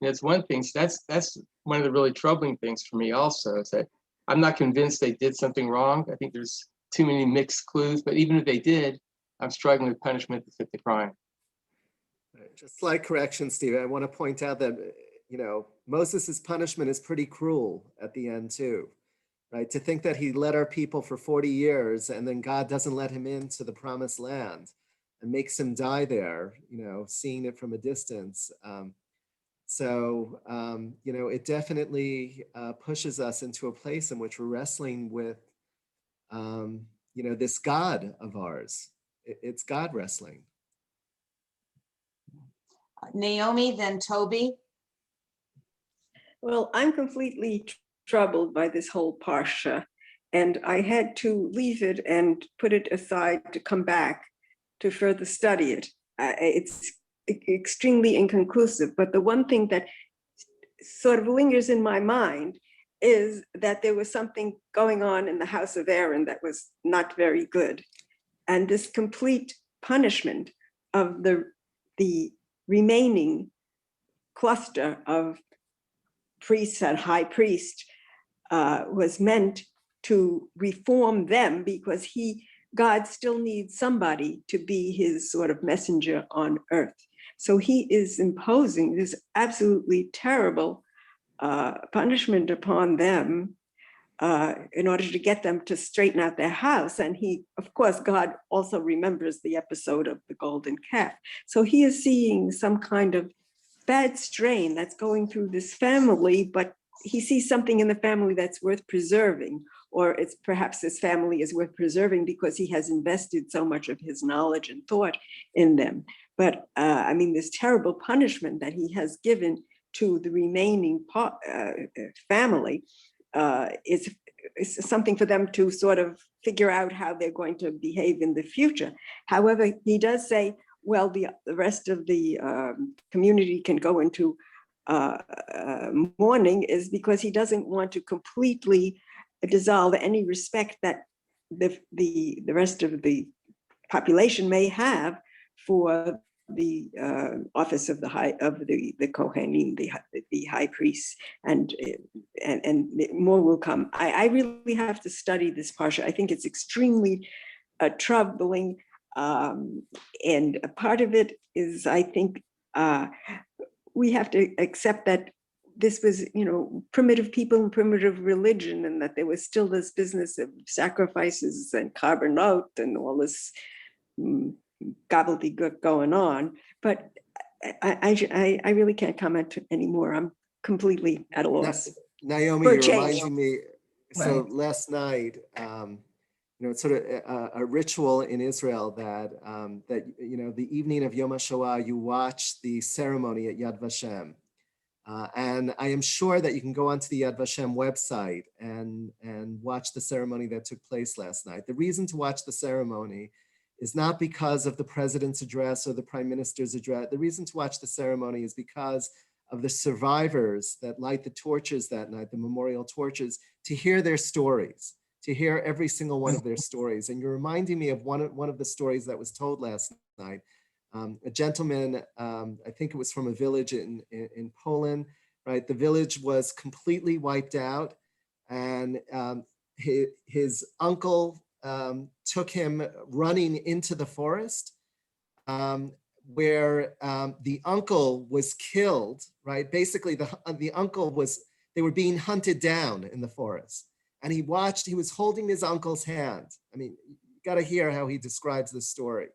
that's one thing. So that's one of the really troubling things for me also, is that I'm not convinced they did something wrong. I think there's too many mixed clues, but even if they did, I'm struggling with punishment to fit the crime. Just slight correction, Steve. I want to point out that, Moses's punishment is pretty cruel at the end too, right? To think that he led our people for 40 years and then God doesn't let him into the promised land and makes him die there, seeing it from a distance. It definitely pushes us into a place in which we're wrestling with, this God of ours. It's God wrestling. Naomi, then Toby. Well, I'm completely troubled by this whole Parsha, and I had to leave it and put it aside to come back to further study it. It's extremely inconclusive, but the one thing that sort of lingers in my mind is that there was something going on in the house of Aaron that was not very good. And this complete punishment of the remaining cluster of priests and high priest was meant to reform them, because God still needs somebody to be his sort of messenger on earth. So he is imposing this absolutely terrible punishment upon them in order to get them to straighten out their house. And of course, God also remembers the episode of the golden calf. So he is seeing some kind of bad strain that's going through this family, but he sees something in the family that's worth preserving, or it's perhaps this family is worth preserving because he has invested so much of his knowledge and thought in them. But I mean, this terrible punishment that he has given to the remaining family is something for them to sort of figure out how they're going to behave in the future. However, he does say, well, the rest of the community can go into mourning, is because he doesn't want to completely dissolve any respect that the rest of the population may have for the office of the Kohanim, the high priests, and more will come. I really have to study this parsha. I think it's extremely troubling, and a part of it is, I think, we have to accept that this was, primitive people and primitive religion, and that there was still this business of sacrifices and carbonot and all this gobbledygook going on. But I really can't comment anymore. I'm completely at a loss. Naomi, you're reminding me. So last night, it's sort of a ritual in Israel that the evening of Yom HaShoah, you watch the ceremony at Yad Vashem. And I am sure that you can go onto the Yad Vashem website and watch the ceremony that took place last night. The reason to watch the ceremony is not because of the president's address or the prime minister's address. The reason to watch the ceremony is because of the survivors that light the torches that night, the memorial torches, to hear their stories, to hear every single one of their stories. And you're reminding me of one of the stories that was told last night. A gentleman, I think it was from a village in Poland, right? The village was completely wiped out, and his uncle took him running into the forest, where the uncle was killed, right? Basically, the uncle they were being hunted down in the forest. And he was holding his uncle's hand. I mean, you got to hear how he describes this story,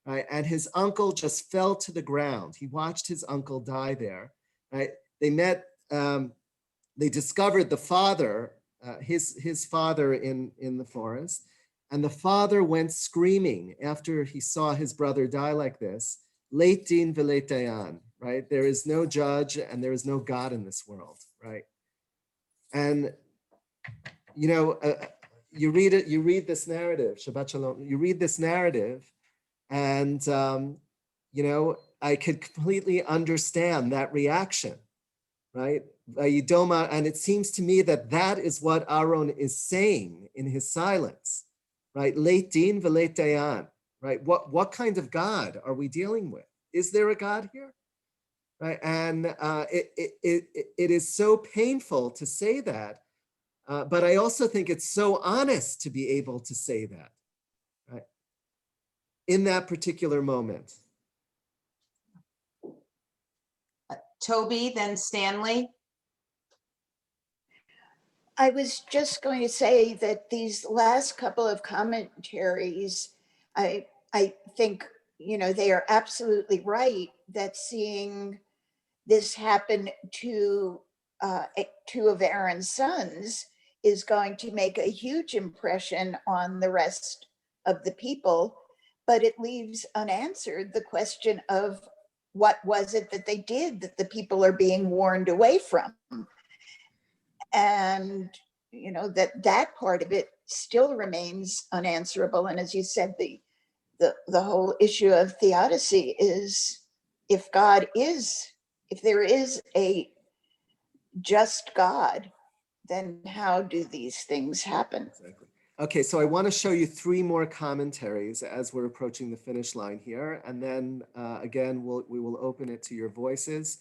right? And his uncle just fell to the ground. He watched his uncle die there, right? They discovered the father, his father in the forest. And the father went screaming after he saw his brother die like this, leit din v'leit dayan, right? There is no judge and there is no God in this world, right? And, you read this narrative, Shabbat Shalom, you read this narrative, and, I could completely understand that reaction, right? And it seems to me that is what Aaron is saying in his silence. Right, leit din v'leit dayan, right? What kind of God are we dealing with? Is there a God here? Right, and it is so painful to say that, but I also think it's so honest to be able to say that, right? In that particular moment. Toby, then Stanley. I was just going to say that these last couple of commentaries, I think, they are absolutely right that seeing this happen to two of Aaron's sons is going to make a huge impression on the rest of the people, but it leaves unanswered the question of what was it that they did that the people are being warned away from? And, you know, that part of it still remains unanswerable. And as you said, the whole issue of theodicy is, if there is a just God, then how do these things happen? Exactly. Okay, so I want to show you 3 more commentaries as we're approaching the finish line here. And then again, we will open it to your voices.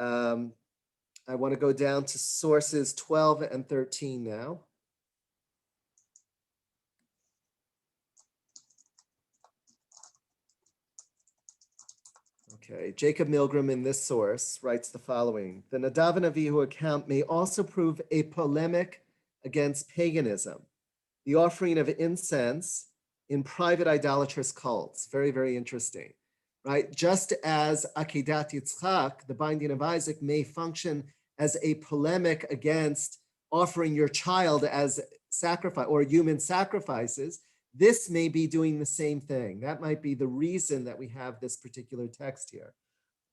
I want to go down to sources 12 and 13 now. Okay, Jacob Milgram in this source writes the following: the Nadav and Avihu account may also prove a polemic against paganism, the offering of incense in private idolatrous cults. Very, very interesting, right? Just as Akedat Yitzchak, the binding of Isaac, may function as a polemic against offering your child as sacrifice or human sacrifices, this may be doing the same thing. That might be the reason that we have this particular text here.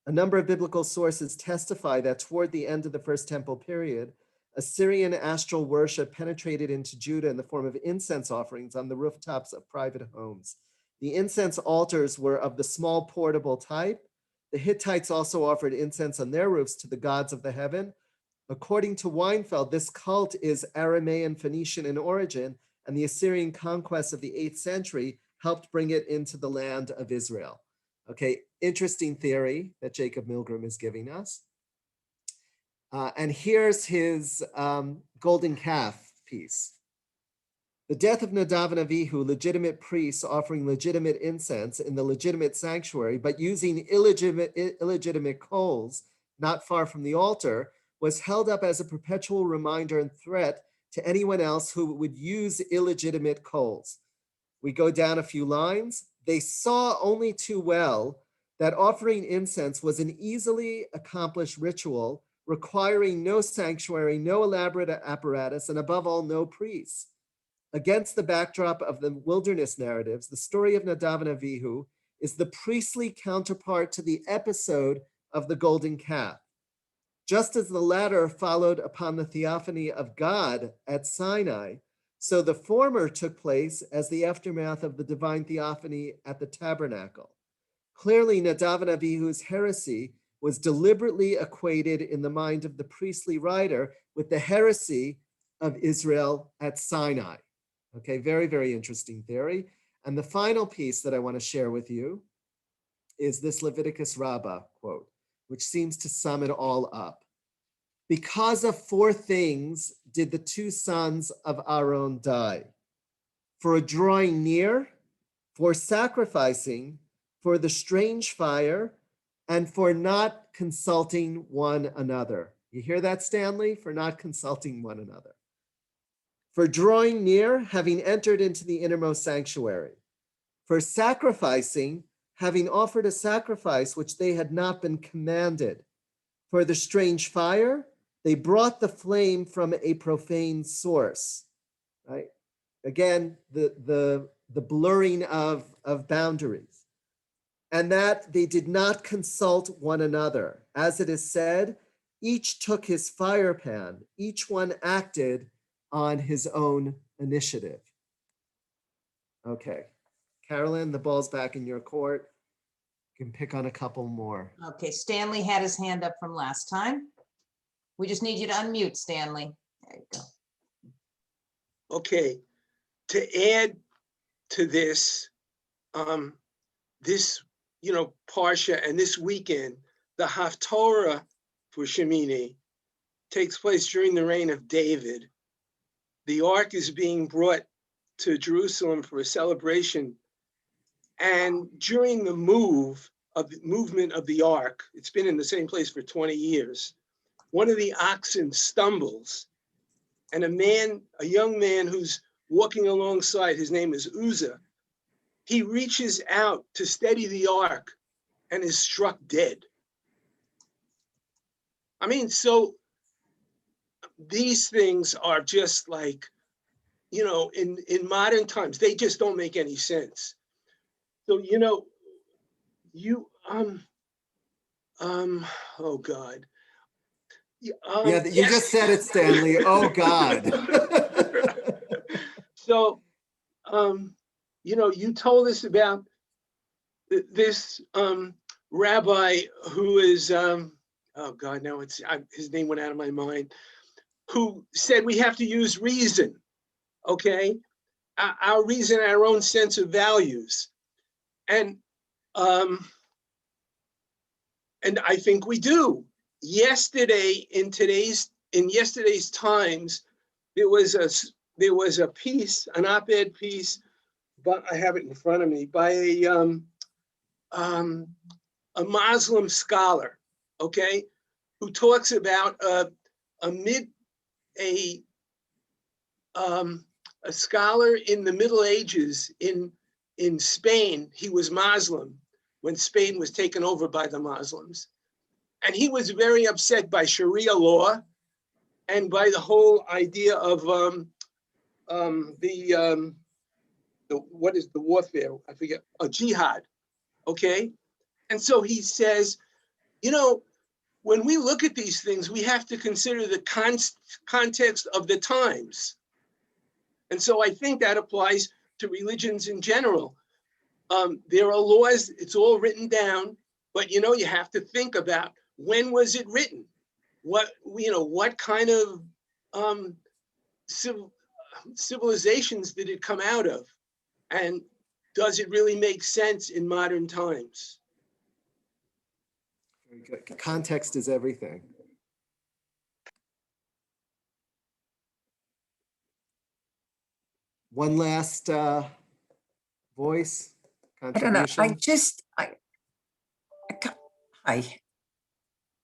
A number of biblical sources testify that toward the end of the First Temple period, Assyrian astral worship penetrated into Judah in the form of incense offerings on the rooftops of private homes. The incense altars were of the small portable type. The Hittites also offered incense on their roofs to the gods of the heaven. According to Weinfeld, this cult is Aramaean Phoenician in origin, and the Assyrian conquest of the 8th century helped bring it into the land of Israel. Okay, interesting theory that Jacob Milgram is giving us. And here's his golden calf piece. The death of Nadav and Avihu, legitimate priests offering legitimate incense in the legitimate sanctuary, but using illegitimate coals not far from the altar, was held up as a perpetual reminder and threat to anyone else who would use illegitimate coals. We go down a few lines. They saw only too well that offering incense was an easily accomplished ritual requiring no sanctuary, no elaborate apparatus, and above all, no priests. Against the backdrop of the wilderness narratives, the story of Nadav and Avihu is the priestly counterpart to the episode of the golden calf. Just as the latter followed upon the theophany of God at Sinai, so the former took place as the aftermath of the divine theophany at the tabernacle. Clearly, Nadav and Avihu's heresy was deliberately equated in the mind of the priestly writer with the heresy of Israel at Sinai. Okay, very, very interesting theory. And the final piece that I want to share with you is this Leviticus Rabbah quote, which seems to sum it all up. Because of 4 things did the 2 sons of Aaron die: for drawing near, for sacrificing, for the strange fire, and for not consulting one another. You hear that, Stanley? For not consulting one another. For drawing near, having entered into the innermost sanctuary. For sacrificing, having offered a sacrifice which they had not been commanded. For the strange fire, they brought the flame from a profane source. Right? Again, the blurring of boundaries. And that they did not consult one another. As it is said, each took his fire pan, each one acted on his own initiative. Okay, Carolyn, the ball's back in your court. You can pick on a couple more. Okay, Stanley had his hand up from last time. We just need you to unmute, Stanley. There you go. Okay, to add to this, Parsha, and this weekend, the Haftorah for Shemini takes place during the reign of David. The ark is being brought to Jerusalem for a celebration. And during the movement of the ark, it's been in the same place for 20 years. One of the oxen stumbles, and a young man who's walking alongside, his name is Uzzah, he reaches out to steady the ark and is struck dead. I mean, so these things are just like, in modern times, they just don't make any sense. So, Oh God. Yeah, you just said it, Stanley. Oh God. So, you told us about this rabbi who is, oh God, now his name went out of my mind, who said we have to use reason, okay? Our reason, our own sense of values. And I think we do. Yesterday, in yesterday's Times, there was a piece, an op-ed piece, but I have it in front of me, by a Muslim scholar, okay, who talks about a scholar in the Middle Ages in Spain. He was Muslim when Spain was taken over by the Muslims. And he was very upset by Sharia law and by the whole idea of what is the warfare? I forget, a jihad, okay? And so he says, when we look at these things, we have to consider the context of the times. And so I think that applies to religions in general. There are laws, it's all written down, but you have to think about, when was it written? What kind of civilizations did it come out of? And does it really make sense in modern times? Very good. Context is everything. One last voice contribution. I don't know. Hi.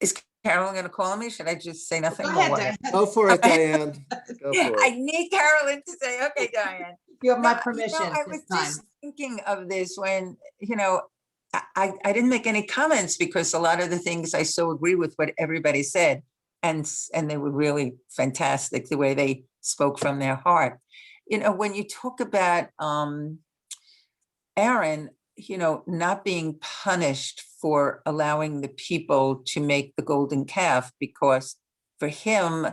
Is Carolyn going to call me? Should I just say nothing? Go or ahead, what? Diane. Go for it, Okay. Diane. Go for I it. need Carolyn to say, okay, Diane. You have my No, permission I this was time. just thinking of this when, I didn't make any comments because a lot of the things I so agree with what everybody said. And they were really fantastic, the way they spoke from their heart. When you talk about Aaron, not being punished for allowing the people to make the golden calf, because for him,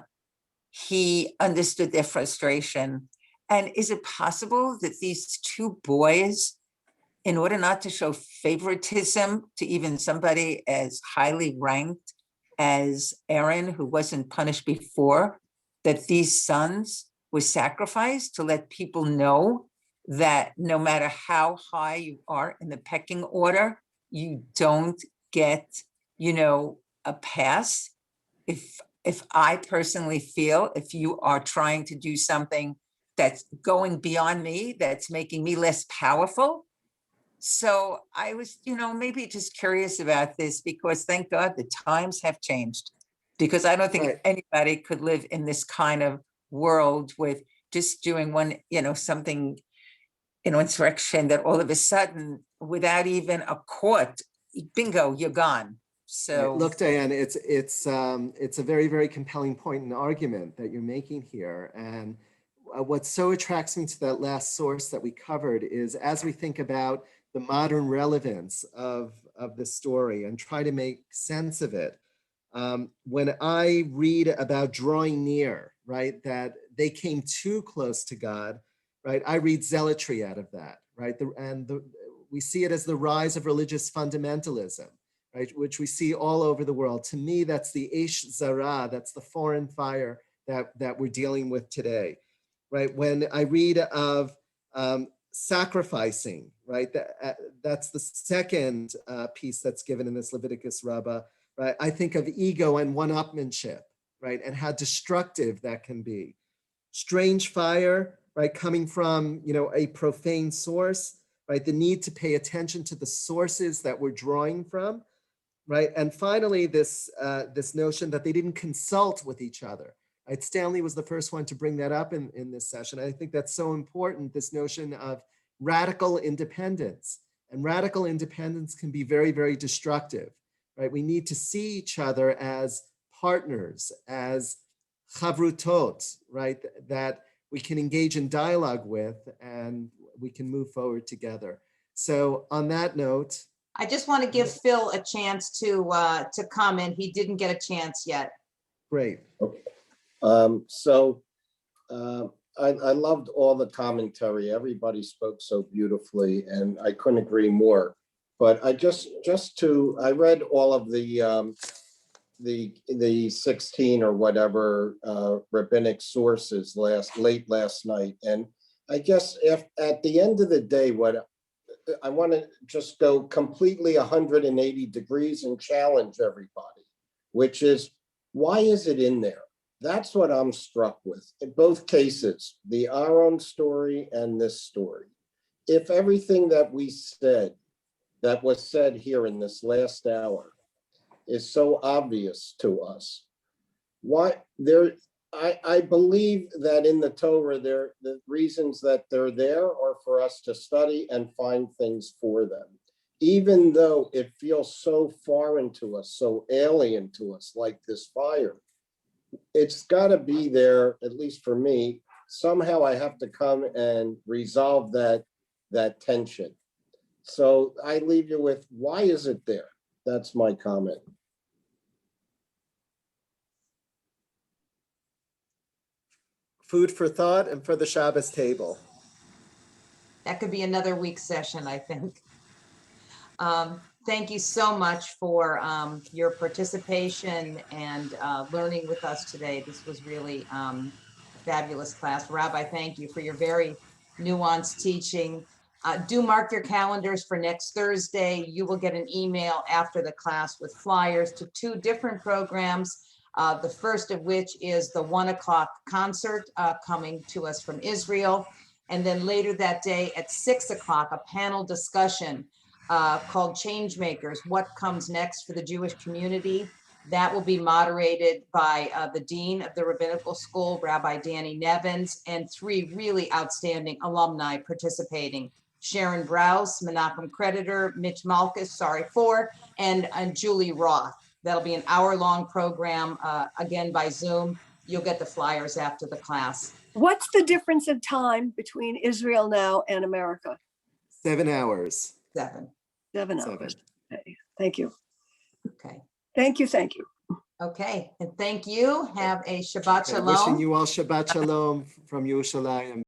he understood their frustration. And is it possible that these two boys, in order not to show favoritism to even somebody as highly ranked as Aaron, who wasn't punished before, that these sons were sacrificed to let people know that no matter how high you are in the pecking order, you don't get, a pass? If I personally feel, if you are trying to do something that's going beyond me, that's making me less powerful. So I was, maybe just curious about this, because thank God the times have changed, because I don't think Right. anybody could live in this kind of world with just doing one, something, insurrection, that all of a sudden, without even a court, bingo, you're gone. So Right. Look, Diane, it's a very, very compelling point and argument that you're making here. And what so attracts me to that last source that we covered is, as we think about the modern relevance of the story and try to make sense of it, when I read about drawing near, right, that they came too close to God, right, I read zealotry out of that, right? We see it as the rise of religious fundamentalism, right, which we see all over the world. To me, that's the Eish Zara, that's the foreign fire that we're dealing with today, right? When I read of sacrificing, right, that's the second piece that's given in this Leviticus Rabbah, right? I think of ego and one-upmanship, right, and how destructive that can be. Strange fire, right, coming from, a profane source, right? The need to pay attention to the sources that we're drawing from, right? And finally, this notion that they didn't consult with each other, right? Stanley was the first one to bring that up in this session. I think that's so important, this notion of radical independence. And radical independence can be very, very destructive, right? We need to see each other as partners, as chavrutot, right? That we can engage in dialogue with, and we can move forward together. So on that note, I just want to give Phil a chance to comment. He didn't get a chance yet. Great. I loved all the commentary. Everybody spoke so beautifully, and I couldn't agree more. But I I read all of the 16 or whatever rabbinic sources late last night, and I guess if at the end of the day, what I want to just go completely 180 degrees and challenge everybody, which is, why is it in there? That's what I'm struck with in both cases, the Aaron story and this story. If everything that was said here in this last hour is so obvious to us, I believe that in the Torah, the reasons that they're there are for us to study and find things for them, even though it feels so foreign to us, so alien to us, like this fire. It's got to be there, at least for me. Somehow I have to come and resolve that tension. So I leave you with, why is it there? That's my comment. Food for thought and for the Shabbos table. That could be another week session, I think. Thank you so much for your participation and learning with us today. This was really a fabulous class. Rabbi, thank you for your very nuanced teaching. Do mark your calendars for next Thursday. You will get an email after the class with flyers to 2 different programs. The first of which is the 1 o'clock concert coming to us from Israel. And then later that day at 6 o'clock, a panel discussion called Changemakers, What Comes Next for the Jewish Community. That will be moderated by the Dean of the Rabbinical School, Rabbi Danny Nevins, and 3 really outstanding alumni participating. Sharon Browse, Menachem Creditor, Mitch Malkus, 4, and Julie Roth. That'll be an hour-long program, again by Zoom. You'll get the flyers after the class. What's the difference in time between Israel now and America? 7 hours. 7. 7 hours. Okay. Thank you. Okay. Thank you. Thank you. Okay. And thank you. Have a Shabbat Okay, Shalom. wishing you all Shabbat Shalom from Yerushalayim.